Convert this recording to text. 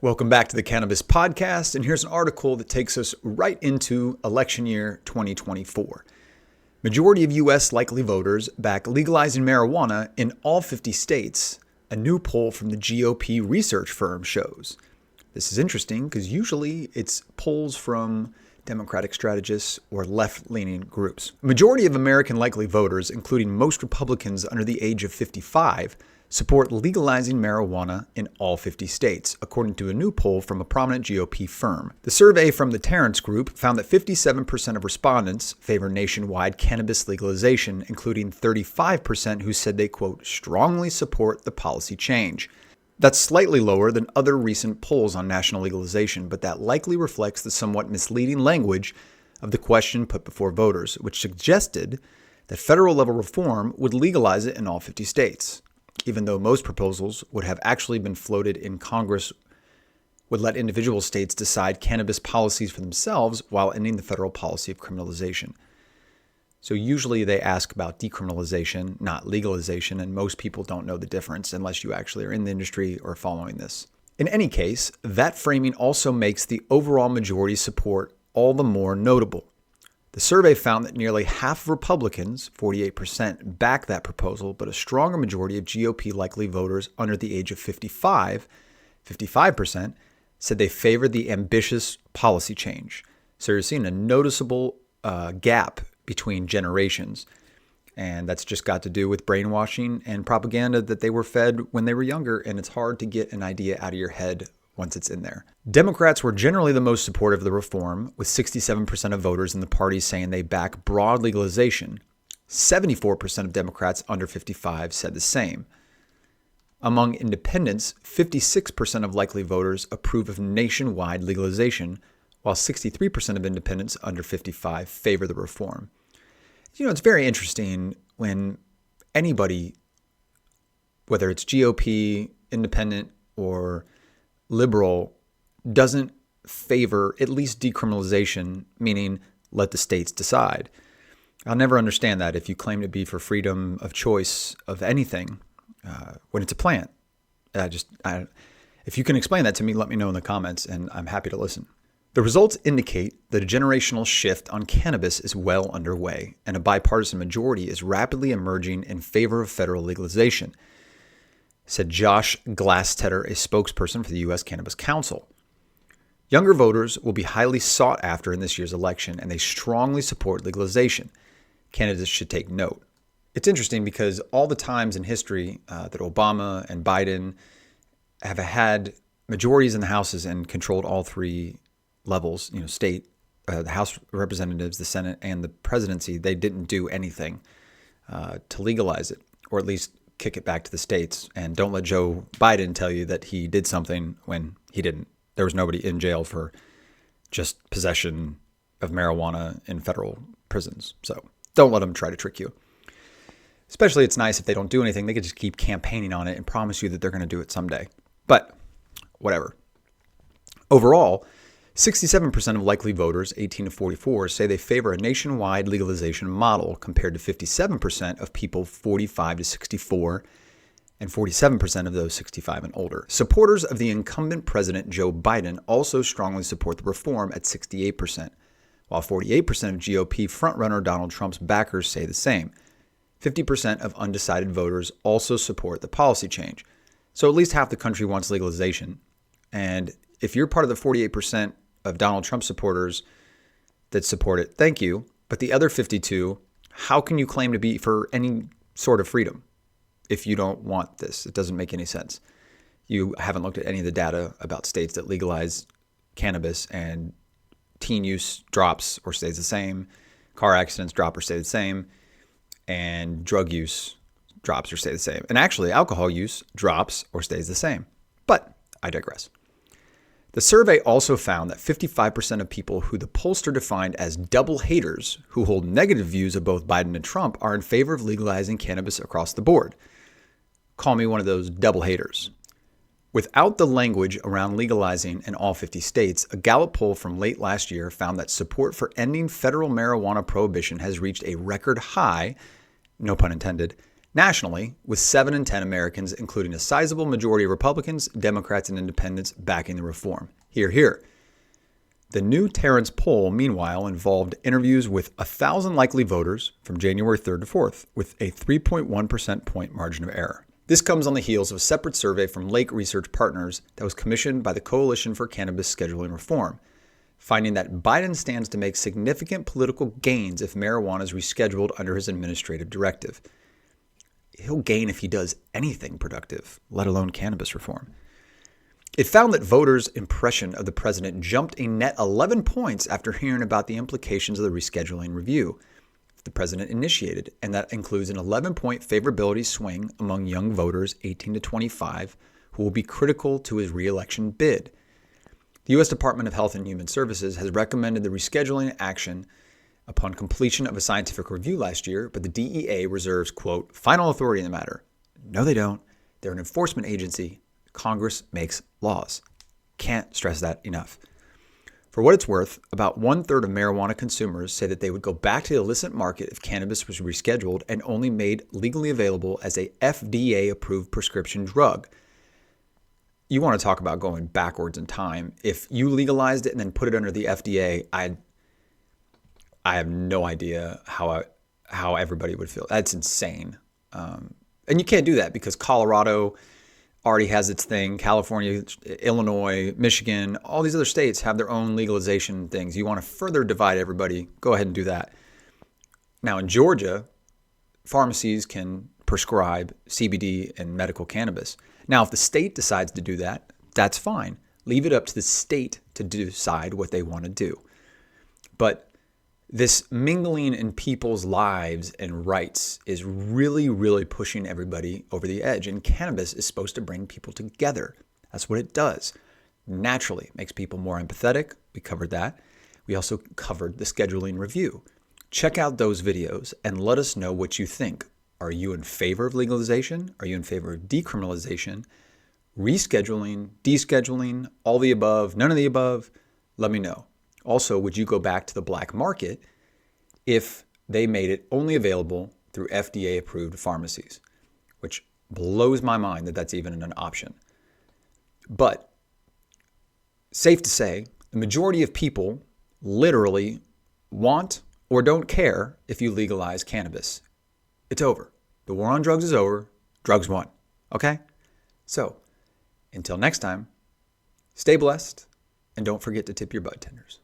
Welcome back to the Cannabis Podcast, and here's an article that takes us right into election year 2024. Majority of U.S. likely voters back legalizing marijuana in all 50 states, a new poll from the GOP research firm shows. This is interesting because usually it's polls from Democratic strategists or left-leaning groups. Majority of American likely voters, including most Republicans under the age of 55, support legalizing marijuana in all 50 states, according to a new poll from a prominent GOP firm. The survey from the Tarrance Group found that 57% of respondents favor nationwide cannabis legalization, including 35% who said they, quote, strongly support the policy change. That's slightly lower than other recent polls on national legalization, but that likely reflects the somewhat misleading language of the question put before voters, which suggested that federal-level reform would legalize it in all 50 states. Even though most proposals would have actually been floated in Congress would let individual states decide cannabis policies for themselves while ending the federal policy of criminalization. So usually they ask about decriminalization, not legalization, and most people don't know the difference unless you actually are in the industry or following this. In any case, that framing also makes the overall majority support all the more notable. The survey found that nearly half of Republicans, 48%, back that proposal, but a stronger majority of GOP likely voters under the age of 55, 55%, said they favored the ambitious policy change. So you're seeing a noticeable gap between generations, and that's just got to do with brainwashing and propaganda that they were fed when they were younger, and it's hard to get an idea out of your head once it's in there. Democrats were generally the most supportive of the reform, with 67% of voters in the party saying they back broad legalization. 74% of Democrats under 55 said the same. Among independents, 56% of likely voters approve of nationwide legalization, while 63% of independents under 55 favor the reform. You know, it's very interesting when anybody, whether it's GOP, independent, or liberal, doesn't favor at least decriminalization, meaning let the states decide. I'll never understand that if you claim to be for freedom of choice of anything when it's a plant. If you can explain that to me, let me know in the comments, and I'm happy to listen. The results indicate that a generational shift on cannabis is well underway, and a bipartisan majority is rapidly emerging in favor of federal legalization, said Josh Glastetter, a spokesperson for the U.S. Cannabis Council. Younger voters will be highly sought after in this year's election, and they strongly support legalization. Candidates should take note. It's interesting because all the times in history that Obama and Biden have had majorities in the houses and controlled all three levels, state, the House of Representatives, the Senate, and the presidency, they didn't do anything to legalize it, or at least kick it back to the states. And don't let Joe Biden tell you that he did something when he didn't. There was nobody in jail for just possession of marijuana in federal prisons. So don't let them try to trick you. Especially it's nice if they don't do anything. They could just keep campaigning on it and promise you that they're going to do it someday. But whatever. Overall, 67% of likely voters, 18 to 44, say they favor a nationwide legalization model compared to 57% of people 45 to 64 and 47% of those 65 and older. Supporters of the incumbent president, Joe Biden, also strongly support the reform at 68%, while 48% of GOP frontrunner Donald Trump's backers say the same. 50% of undecided voters also support the policy change. So at least half the country wants legalization. And if you're part of the 48% of Donald Trump supporters that support it, thank you. But the other 52, how can you claim to be for any sort of freedom if you don't want this? It doesn't make any sense. You haven't looked at any of the data about states that legalize cannabis, and teen use drops or stays the same, car accidents drop or stay the same, and drug use drops or stay the same. And actually, alcohol use drops or stays the same. But I digress. The survey also found that 55% of people who the pollster defined as double haters, who hold negative views of both Biden and Trump, are in favor of legalizing cannabis across the board. Call me one of those double haters. Without the language around legalizing in all 50 states, a Gallup poll from late last year found that support for ending federal marijuana prohibition has reached a record high, no pun intended, Nationally, with 7 in 10 Americans, including a sizable majority of Republicans, Democrats, and Independents, backing the reform. Hear, hear. The new Tarrance poll, meanwhile, involved interviews with 1,000 likely voters from January 3rd to 4th, with a 3.1% point margin of error. This comes on the heels of a separate survey from Lake Research Partners that was commissioned by the Coalition for Cannabis Scheduling Reform, finding that Biden stands to make significant political gains if marijuana is rescheduled under his administrative directive. He'll gain if he does anything productive, let alone cannabis reform. It found that voters' impression of the president jumped a net 11 points after hearing about the implications of the rescheduling review the president initiated, and that includes an 11-point favorability swing among young voters 18 to 25 who will be critical to his re-election bid. The U.S. Department of Health and Human Services has recommended the rescheduling action upon completion of a scientific review last year, but the DEA reserves, quote, final authority in the matter. No, they don't. They're an enforcement agency. Congress makes laws. Can't stress that enough. For what it's worth, about 1/3 of marijuana consumers say that they would go back to the illicit market if cannabis was rescheduled and only made legally available as a FDA-approved prescription drug. You want to talk about going backwards in time. If you legalized it and then put it under the FDA, I have no idea how everybody would feel. That's insane. And you can't do that because Colorado already has its thing. California, Illinois, Michigan, all these other states have their own legalization things. You want to further divide everybody, go ahead and do that. Now in Georgia, pharmacies can prescribe CBD and medical cannabis. Now, if the state decides to do that, that's fine. Leave it up to the state to decide what they want to do. But this mingling in people's lives and rights is really, really pushing everybody over the edge. And cannabis is supposed to bring people together. That's what it does. Naturally, it makes people more empathetic. We covered that. We also covered the scheduling review. Check out those videos and let us know what you think. Are you in favor of legalization? Are you in favor of decriminalization? Rescheduling, descheduling, all the above, none of the above? Let me know. Also, would you go back to the black market if they made it only available through FDA-approved pharmacies? Which blows my mind that that's even an option. But safe to say, the majority of people literally want or don't care if you legalize cannabis. It's over. The war on drugs is over. Drugs won. Okay? So, until next time, stay blessed and don't forget to tip your bud tenders.